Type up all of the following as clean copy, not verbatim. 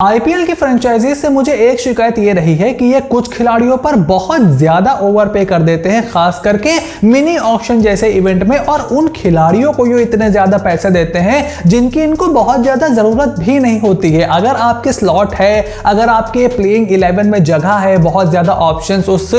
IPL की franchise से मुझे एक शिकायत ये रही है कि ये कुछ खिलाड़ियों पर बहुत ज्यादा ओवर पे कर देते हैं, खास करके मिनी ऑक्शन जैसे इवेंट में, और उन खिलाड़ियों को ये इतने ज्यादा पैसे देते हैं जिनकी इनको बहुत ज्यादा जरूरत भी नहीं होती है। अगर आपके स्लॉट है, अगर आपके प्लेइंग 11 में जगह है, बहुत ज्यादा ऑप्शंस उस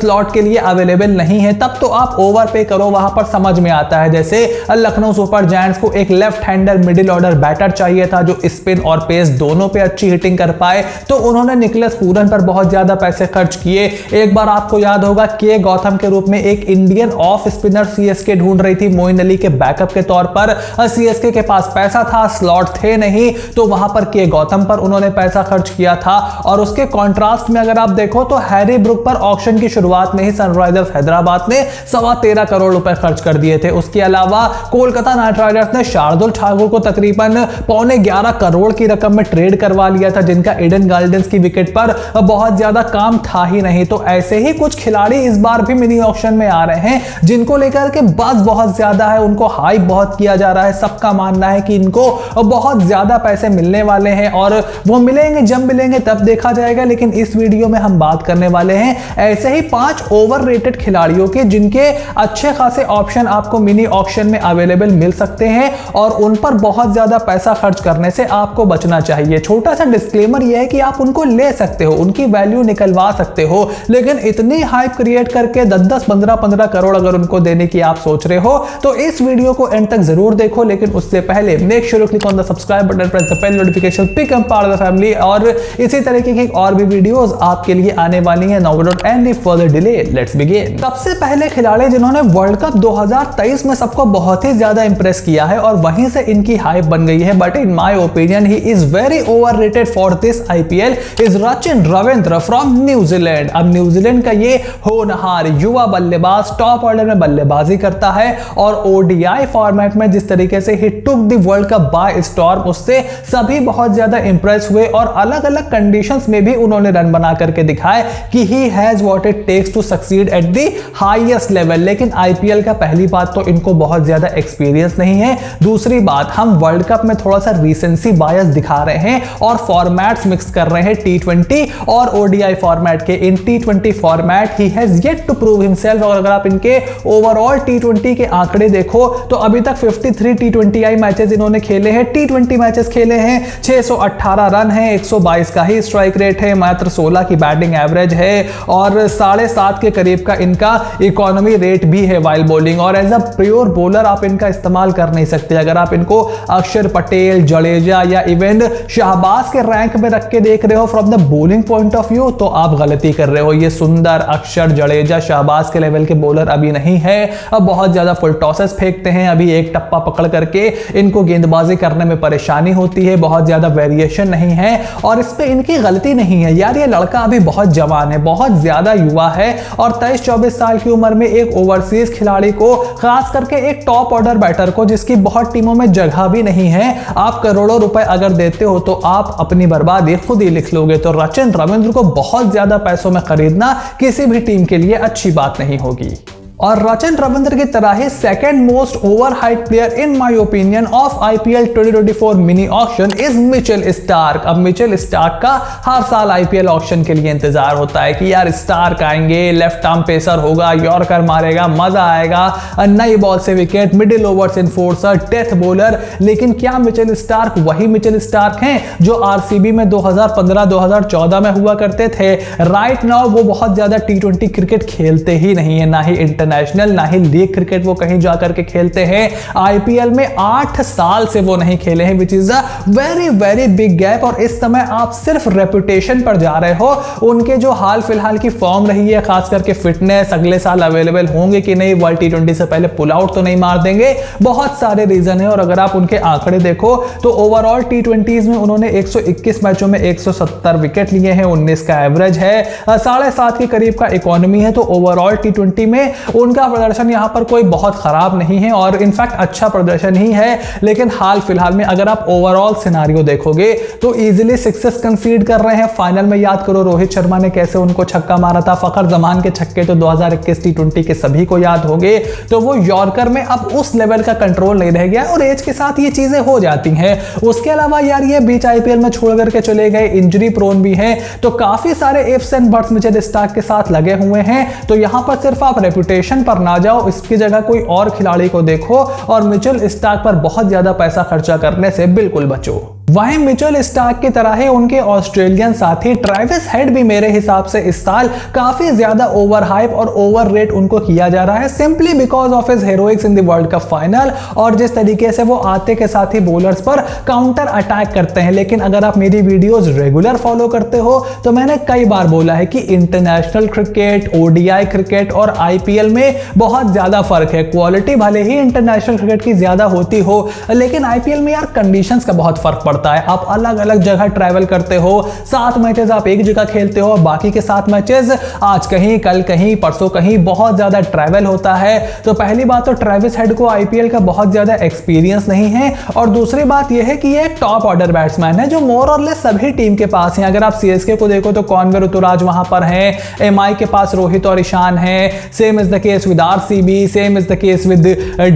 स्लॉट के लिए अवेलेबल नहीं है, तब तो आप ओवर पे करो, वहां पर समझ में आता है। जैसे लखनऊ सुपर जायंट्स को एक left hander middle order batter चाहिए था जो स्पिन और पेस दोनों पे अच्छी हिटिंग कर पाए, तो उन्होंने निकलस पूरन पर बहुत ज्यादा पैसे खर्च किए। एक बार आपको याद होगा के गौतम के रूप में एक इंडियन ऑफ स्पिनर सीएसके ढूंढ रही थी मोइन अली के बैकअप के तौर पर। सीएसके के पास पैसा था, स्लॉट थे नहीं, तो वहां पर के गौतम पर उन्होंने पैसा खर्च किया था। और उसके कॉन्ट्रास्ट में अगर आप देखो तो हैरी ब्रुक पर ऑक्शन की शुरुआत में ही सनराइजर्स हैदराबाद ने 13.25 करोड़ रुपए खर्च कर दिए थे। उसके अलावा कोलकाता नाइट राइडर्स ने शार्दुल ठाकुर को तकरीबन 11.25 करोड़ की रकम में ट्रेड करवा लिया था, जिनका एडन गार्डन्स की विकेट पर बहुत ज्यादा काम था ही नहीं। तो ऐसे ही कुछ खिलाड़ी इस बार भी मिनी ऑक्शन में आ रहे हैं जिनको लेकर के बज़ बहुत ज्यादा है, उनको हाइप बहुत किया जा रहा है। सबका मानना है कि इनको बहुत ज्यादा पैसे मिलने वाले हैं और वो मिलेंगे, जब मिलेंगे तब देखा जाएगा। लेकिन इस वीडियो में हम बात करने वाले हैं ऐसे ही 5 ओवररेटेड खिलाड़ियों के जिनके अच्छे खासे ऑप्शन आपको मिनी ऑक्शन में अवेलेबल मिल सकते हैं और उन पर बहुत ज्यादा पैसा खर्च करने से आपको बचना चाहिए। छोटा सा डिस्क्लेमर यह है कि आप उनको ले सकते हो, उनकी वैल्यू निकलवा सकते हो, लेकिन इतनी हाइप क्रिएट करके 10-10, 15-15 करोड़ अगर उनको देने की आप सोच रहे हो तो इस वीडियो को एंड तक जरूर देखो। लेकिन उससे पहले make sure to click on the subscribe button, press the bell notification, become part of the family. और इसी तरीके की और भी वीडियोस आपके लिए आने वाली हैं। Now without any further delay let's begin. सबसे पहले खिलाड़ी जिन्होंने वर्ल्ड कप 2023 में सबको बहुत ही ज्यादा इंप्रेस किया है और वहीं से इनकी हाइप बन गई है, but in my opinion he is very overrated for this IPL, is Rachin Ravindra from New Zealand. अब न्यूजीलैंड का ये होनहार युवा बल्लेबाज टॉप ऑर्डर में बल्लेबाजी करता है और ओडीआई फॉर्मेट में जिस तरीके से ही took the world cup by storm, उससे सभी बहुत ज्यादा इंप्रेस हुए और अलग अलग कंडीशंस में भी उन्होंने रन बना करके दिखाए कि he has what it takes to succeed at the highest level. लेकिन आईपीएल का पहली बात तो इनको बहुत ज्यादा एक्सपीरियंस नहीं है, दूसरी बात हम वर्ल्ड कप में थोड़ा सा रीसेंसी बायस दिखा रहे हैं और फॉर्मेट्स मिक्स कर रहे हैं टी20 और ओडीआई फॉर्मेट के। इन टी20 फॉर्मेट ही has yet to prove himself. और अगर आप इनके ओवरऑल टी20 के आंकड़े देखो तो अभी तक 53 टी20आई मैचेस इन्होंने खेले हैं, टी20 मैचेस खेले हैं, 618 रन है, 122 का ही स्ट्राइक रेट है, मात्र 16 की बैटिंग एवरेज है और 7.5 के करीब का इनका इकोनॉमी रेट भी है वाइल बॉलिंग। और एज अ प्योर बॉलर आप इनका इस्तेमाल कर नहीं सकते। अगर आप इनको अक्षर पटेल, जडेजा या इवन शहबाज के रैंक में रख के देख रहे हो from the bowling point of view तो आप गलती कर रहे हो। ये सुंदर, अक्षर, जडेजा, शहबाज के लेवल के बॉलर अभी नहीं है। अब बहुत ज्यादा फुल टॉसेस फेंकते हैं, अभी एक टप्पा पकड़ करके इनको गेंदबाजी करने में परेशानी होती है, बहुत ज्यादा वेरिएशन नहीं है और इस पे इनकी गलती नहीं है यार। ये लड़का अभी बहुत जवान है, बहुत ज्यादा युवा है और 23-24 साल की उम्र में एक ओवरसीज खिलाड़ी को, खास करके एक टॉप ऑर्डर बैटर को जिसकी बहुत टीमों में जगह भी नहीं है, आप करोड़ों रुपए अगर देते हो तो आप अपनी बर्बादी खुद ही लिख लोगे। तो रचिन रविंद्र को बहुत ज्यादा पैसों में खरीदना किसी भी टीम के लिए अच्छी बात नहीं होगी। और रचिन रविंद्र की तरह ही second most overhyped player in my opinion of IPL 2024 mini auction is Mitchell Starc. अब मिचेल स्टार्क का हर साल आईपीएल ऑक्शन के लिए इंतजार होता है कि यार स्टार्क आएंगे, लेफ्ट आर्म पेसर होगा, यॉर्कर मारेगा, मजा आएगा, नई बॉल से wicket, middle overs enforcer, death bowler. लेकिन क्या मिचेल स्टार्क वही मिचेल स्टार्क हैं जो आरसीबी में 2015-2014 में हुआ करते थे? राइट नाउ वो बहुत ज्यादा टी20 क्रिकेट खेलते ही नहीं है, ना ही इंटरनेशनल ना ही लीग क्रिकेट वो कहीं जाकर के खेलते हैं। आईपीएल में 8 साल से वो नहीं खेले हैं, which is a very very big gap. और इस समय आप सिर्फ रेपुटेशन पर जा रहे हो। उनके जो हाल फिलहाल की फॉर्म रही है, खास करके फिटनेस, अगले साल अवेलेबल होंगे कि नहीं, वर्ल्ड टी20 से पहले पुल आउट तो नहीं मार देंगे, बहुत सारे रीजन है। और अगर आप उनके आंकड़े देखो तो ओवरऑल टी20 में उन्होंने 121 मैचों में 170 विकेट लिए हैं, 19 का एवरेज है, 7.5 के करीब का इकोनॉमी है। तो ओवरऑल टी20 में उनका प्रदर्शन यहाँ पर कोई बहुत खराब नहीं है और इनफैक्ट अच्छा प्रदर्शन ही है। लेकिन हाल फिलहाल में अगर आप ओवरऑल सिनारियो देखोगे तो इजीली सिक्सेस कंसीड कर रहे हैं। फाइनल में याद करो रोहित शर्मा ने कैसे उनको छक्का मारा था, फखर जमान के छक्के तो 2021 T20 के सभी को याद होंगे। तो वो यॉर्कर में अब उस लेवल का कंट्रोल नहीं रह गया और एज के साथ ये चीजें हो जाती हैं। उसके अलावा यार ये बीच आईपीएल में छोड़ करके चले गए, इंजरी प्रोन भी हैं, तो काफी सारे ifs and buts Mitchell Starc के साथ लगे हुए हैं। तो यहां पर सिर्फ आप रेपुटेशन पर ना जाओ, इसकी जगह कोई और खिलाड़ी को देखो और मिचेल स्टार्क पर बहुत ज्यादा पैसा खर्चा करने से बिल्कुल बचो। वहीं मिचेल स्टार्क की तरह ही उनके ऑस्ट्रेलियन साथी ट्रेविस हेड भी मेरे हिसाब से इस साल काफी ज्यादा ओवर हाइप और ओवर रेट उनको किया जा रहा है, simply because of his heroics in the world cup final और जिस तरीके से वो आते के साथ ही बॉलर्स पर काउंटर अटैक करते हैं। लेकिन अगर आप मेरी वीडियोस रेगुलर फॉलो करते हो तो मैंने कई बार बोला है कि इंटरनेशनल क्रिकेट, ओडीआई क्रिकेट और आईपीएल में बहुत ज्यादा फर्क है। क्वालिटी भले ही इंटरनेशनल क्रिकेट की ज्यादा होती हो, लेकिन आईपीएल में यार कंडीशंस का बहुत फर्क पड़ता है। आप अलग अलग जगह ट्रैवल करते हो, 7 मैचेस आप एक जगह खेलते हो, बाकी के 7 मैचेस आज कहीं, कल कहीं, परसों कहीं, बहुत ज्यादा ट्रैवल होता है। तो पहली बात तो ट्रेविस हेड को आईपीएल का बहुत ज्यादा एक्सपीरियंस नहीं है और दूसरी बात यह है कि ये एक टॉप ऑर्डर बैट्समैन है जो मोर और लेस सभी टीम के पास है। अगर आप सीएसके को देखो तो कॉनवे ऋतुराज वहां पर है, एमआई के पास रोहित और ईशान है, same is the case with RCB, same is the case with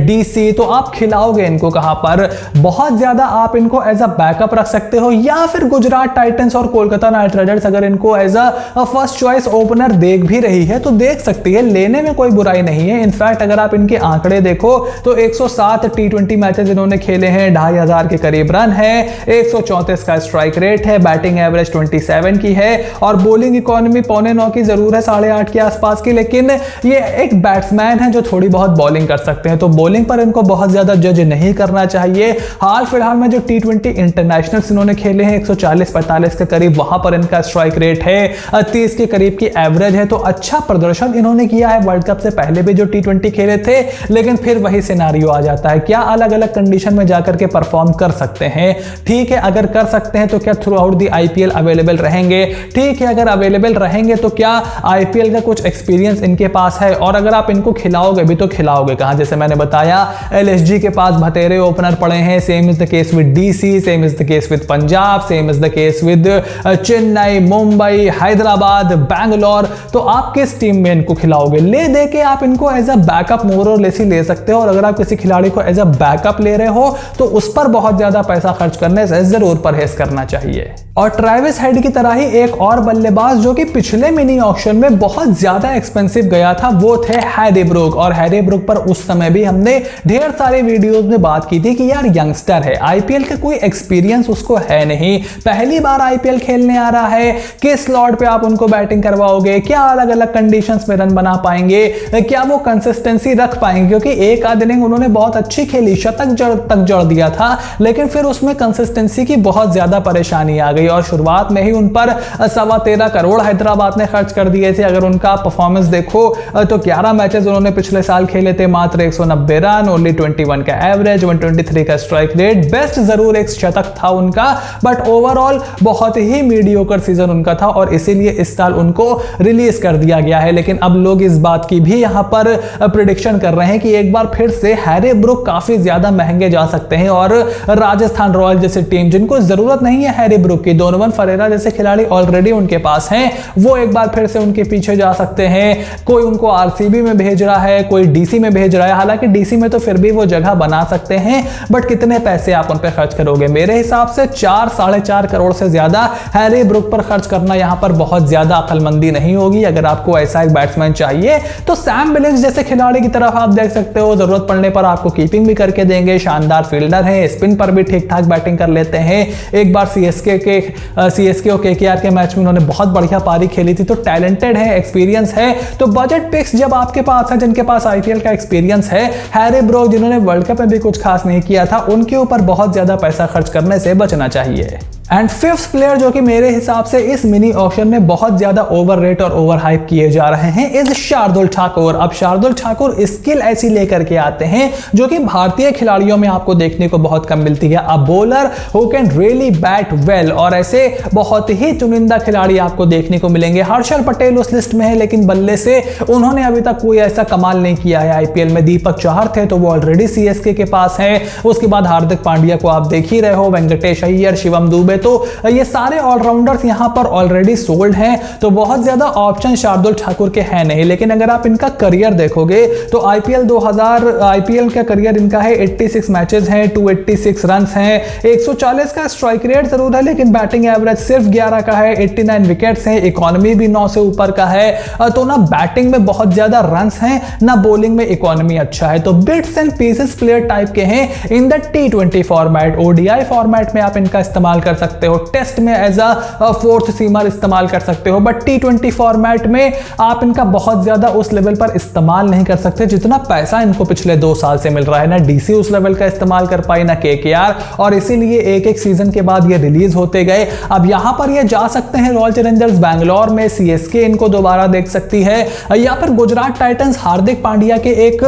DC. तो आप खिलाओगे इनको कहां पर? बहुत ज्यादा आप इनको एज अ बैकअप रख सकते हो या फिर गुजरात टाइटंस और कोलकाता नाइट राइडर्स अगर इनको as a first choice opener देख भी रही है तो देख सकती है, लेने में कोई बुराई नहीं है। इनफैक्ट अगर आप इनके आंकड़े देखो तो 107 T20 मैचेस इन्होंने खेले हैं, 2500 के करीब रन है, 134 का स्ट्राइक रेट है, बैटिंग एवरेज 27 की है और बॉलिंग इकोनॉमी 9.25 की जरूर है, 8.5 के आसपास की। लेकिन ये एक बैट्समैन है जो थोड़ी बहुत बॉलिंग कर सकते हैं, तो बॉलिंग पर इनको बहुत ज्यादा जज नहीं करना चाहिए। हाल फिलहाल में जो T20 इंटरनेशनल इन्होंने खेले हैं 140-45 के करीब, वहां पर इनका स्ट्राइक रेट है, 30 के करीब की एवरेज है। तो अच्छा प्रदर्शन इन्होंने किया है वर्ल्ड कप से पहले भी जो T20 खेले थे। लेकिन फिर वही सिनारियो आ जाता है, क्या अलग अलग कंडीशन में जाकर के परफॉर्म कर सकते हैं? ठीक है, अगर कर सकते हैं तो क्या through out the IPL available रहेंगे? ठीक है, अगर अवेलेबल रहेंगे तो क्या आईपीएल का कुछ एक्सपीरियंस इनके पास है? और अगर आप इनको खिलाओगे भी तो खिलाओगे कहां? जैसे मैंने बताया एलएसजी के पास भतेरे ओपनर पड़े हैं, same is the case with DC, same is the case with Punjab, same is the case with Chennai, Mumbai, Hyderabad, Bangalore. तो आप किस टीम में इनको खिलाओगे? ले दे के आप इनको एज अ बैकअप मोर और लेस ही ले सकते हो और अगर आप किसी खिलाड़ी को एज अ बैकअप ले रहे हो तो उस पर बहुत ज्यादा पैसा खर्च करने से जरूर परहेज करना चाहिए। और ट्रेविस हेड की तरह ही एक और बल्लेबाज जो कि पिछले मिनी ऑक्शन में बहुत ज्यादा एक्सपेंसिव गया था वो थे हैरी ब्रूक। और हैरी ब्रूक पर उस समय भी हमने ढेर सारे वीडियोस में बात की थी कि यार यंगस्टर है, आईपीएल का कोई एक्सपीरियंस उसको है नहीं, पहली बार आईपीएल खेलने आ रहा है, किस स्लॉट पे आप उनको बैटिंग करवाओगे, क्या अलग अलग कंडीशंस में रन बना पाएंगे, क्या वो कंसिस्टेंसी रख पाएंगे? क्योंकि एक आध इनिंग उन्होंने बहुत अच्छी खेली, शतक तक जोड़ दिया था, लेकिन फिर उसमें कंसिस्टेंसी की बहुत ज्यादा परेशानी आ गई और शुरुआत में ही उन पर 13.25 करोड़ हैदराबाद ने खर्च कर दिए थे। अगर उनका परफॉर्मेंस देखो तो 11 मैचेस उन्होंने पिछले साल खेले थे, मात्र 190 रन, ओनली 21 का एवरेज, 123 का स्ट्राइक रेट। बेस्ट जरूर एक शतक था उनका, बट ओवरऑल बहुत ही मीडियोकर सीजन उनका था और इसीलिए इस साल उनको रिलीज कर दिया गया है। लेकिन अब लोग इस बात की भी यहां पर प्रेडिक्शन कर रहे हैं कि एक बार फिर से हैरी ब्रूक काफी ज्यादा महंगे जा सकते हैं और राजस्थान रॉयल जैसी टीम जिनको जरूरत नहीं है हैरी ब्रूक की, डोनोवन फरेरा जैसे खिलाड़ी ऑलरेडी उनके पास हैं, वो एक बार फिर से उनके पीछे जा सकते हैं। कोई उनको आरसीबी में भेज रहा है, कोई डीसी में भेज रहा है, हालांकि डीसी में तो फिर भी वो जगह बना सकते हैं, बट कितने पैसे आप उन पर खर्च करोगे? मेरे हिसाब से 4-4.5 करोड़ से ज्यादा हैरी ब्रूक पर खर्च करना यहां पर बहुत ज्यादा अक्लमंदी नहीं होगी। अगर आपको ऐसा एक बैट्समैन चाहिए तो सैम बिलिंग्स जैसे खिलाड़ी की तरफ आप देख सकते हो, जरूरत पड़ने पर आपको कीपिंग भी करके देंगे, शानदार फील्डर है, स्पिन पर भी ठीक ठाक बैटिंग कर लेते हैं। एक बार सीएसके और केकेआर के मैच में उन्होंने बहुत बढ़िया पारी खेली थी, तो टैलेंटेड है, एक्सपीरियंस है। तो बजट पिक्स जब आपके पास है, जिनके पास आईपीएल का एक्सपीरियंस है, हैरी ब्रूक जिन्होंने वर्ल्ड कप में भी कुछ खास नहीं किया था, उनके ऊपर बहुत ज्यादा पैसा खर्च करने से बचना चाहिए। एंड फिफ्थ प्लेयर जो कि मेरे हिसाब से इस मिनी ऑक्शन में बहुत ज्यादा ओवर रेट और ओवर हाइप किए जा रहे हैं इज शार्दुल ठाकुर। अब शार्दुल ठाकुर स्किल ऐसी लेकर के आते हैं जो कि भारतीय खिलाड़ियों में आपको देखने को बहुत कम मिलती है। A bowler who can really bat well, और ऐसे बहुत ही चुनिंदा खिलाड़ी आपको देखने को मिलेंगे। हर्षल पटेल उस लिस्ट में है, लेकिन बल्ले से उन्होंने अभी तक कोई ऐसा कमाल नहीं किया है आईपीएल में। दीपक चाहर थे तो वो ऑलरेडी सीएसके के पास है। उसके बाद हार्दिक पांड्या को आप देख ही रहे हो, वेंकटेश अय्यर, शिवम दुबे, तो ये सारे ऑलराउंडर्स यहां पर ऑलरेडी सोल्ड हैं। तो बहुत ज्यादा ऑप्शन शार्दुल ठाकुर के हैं नहीं। लेकिन अगर आप इनका करियर देखोगे तो आईपीएल का करियर इनका है 86 मैचेस हैं, 286 रन्स हैं, 140 का स्ट्राइक रेट जरूर है, लेकिन बैटिंग एवरेज सिर्फ 11 का है, 89 विकेट्स हैं, इकोनॉमी भी 9 से ऊपर का है। तो ना बैटिंग में बहुत ज्यादा रन्स हैं, ना बॉलिंग में इकोनॉमी अच्छा है। तो bits and pieces player type के हैं in the T20 format. ODI format में आप इनका इस्तेमाल कर सकते हो, टेस्ट में एज अ फोर्थ सीमर इस्तेमाल कर सकते हो, बट T20 फॉर्मेट में आप इनका बहुत ज्यादा उस लेवल पर इस्तेमाल नहीं कर सकते जितना पैसा इनको पिछले 2 साल से मिल रहा है। ना डीसी उस लेवल का इस्तेमाल कर पाई, ना केकेआर, और इसीलिए एक एक सीजन के बाद ये रिलीज होते गए। अब यहां पर ये जा सकते हैं रॉयल चैलेंजर्स बैंगलोर में, सीएसके इनको दोबारा देख सकती है, या फिर गुजरात टाइटंस हार्दिक पांड्या के एक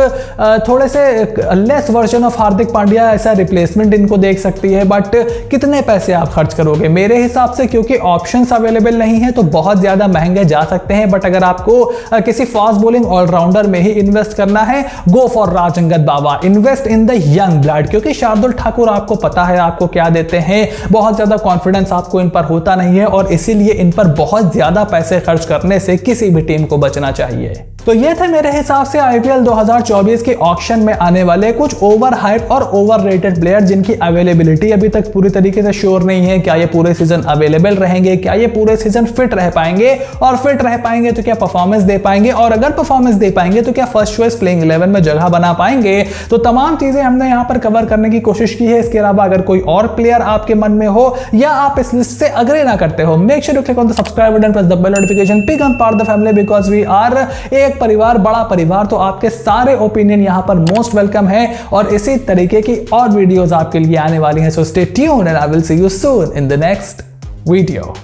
थोड़े से less version of Hardik Pandya ऐसा रिप्लेसमेंट इनको देख सकती है। बट कितने पैसे आप खर्च करोगे? मेरे हिसाब से क्योंकि ऑप्शंस अवेलेबल नहीं है तो बहुत ज्यादा महंगे जा सकते हैं। बट अगर आपको किसी फास्ट बॉलिंग ऑलराउंडर में ही इन्वेस्ट करना है, go for Raj Angad Baba, invest in the young blood, क्योंकि शार्दुल ठाकुर आपको पता है आपको क्या देते हैं, बहुत ज्यादा कॉन्फिडेंस आपको इन पर होता नहीं है, और इसीलिए इन पर बहुत ज्यादा पैसे खर्च करने से किसी भी टीम को बचना चाहिए। तो ये थे मेरे हिसाब से आईपीएल 2024 के ऑक्शन में आने वाले कुछ ओवर हाइप और ओवर रेटेड प्लेयर जिनकी अवेलेबिलिटी अभी तक पूरी तरीके से श्योर नहीं है। क्या ये पूरे सीजन अवेलेबल रहेंगे, क्या ये पूरे सीजन फिट रह पाएंगे, और फिट रह पाएंगे तो क्या परफॉर्मेंस दे पाएंगे, और अगर परफॉर्मेंस दे पाएंगे तो क्या फर्स्ट चॉइस प्लेइंग 11 में जगह बना पाएंगे। तो तमाम चीजें हमने यहाँ पर कवर करने की कोशिश की है। इसके अलावा अगर कोई और प्लेयर आपके मन में हो या आप इस लिस्ट से अग्री ना करते हो, make sure to click on the subscribe button, press the bell notification, become part of the family, because we are एक परिवार, बड़ा परिवार। तो आपके सारे ओपिनियन यहां पर मोस्ट वेलकम है, और इसी तरीके की और वीडियोस आपके लिए आने वाली हैं। So stay tuned and I will see you soon in the next video.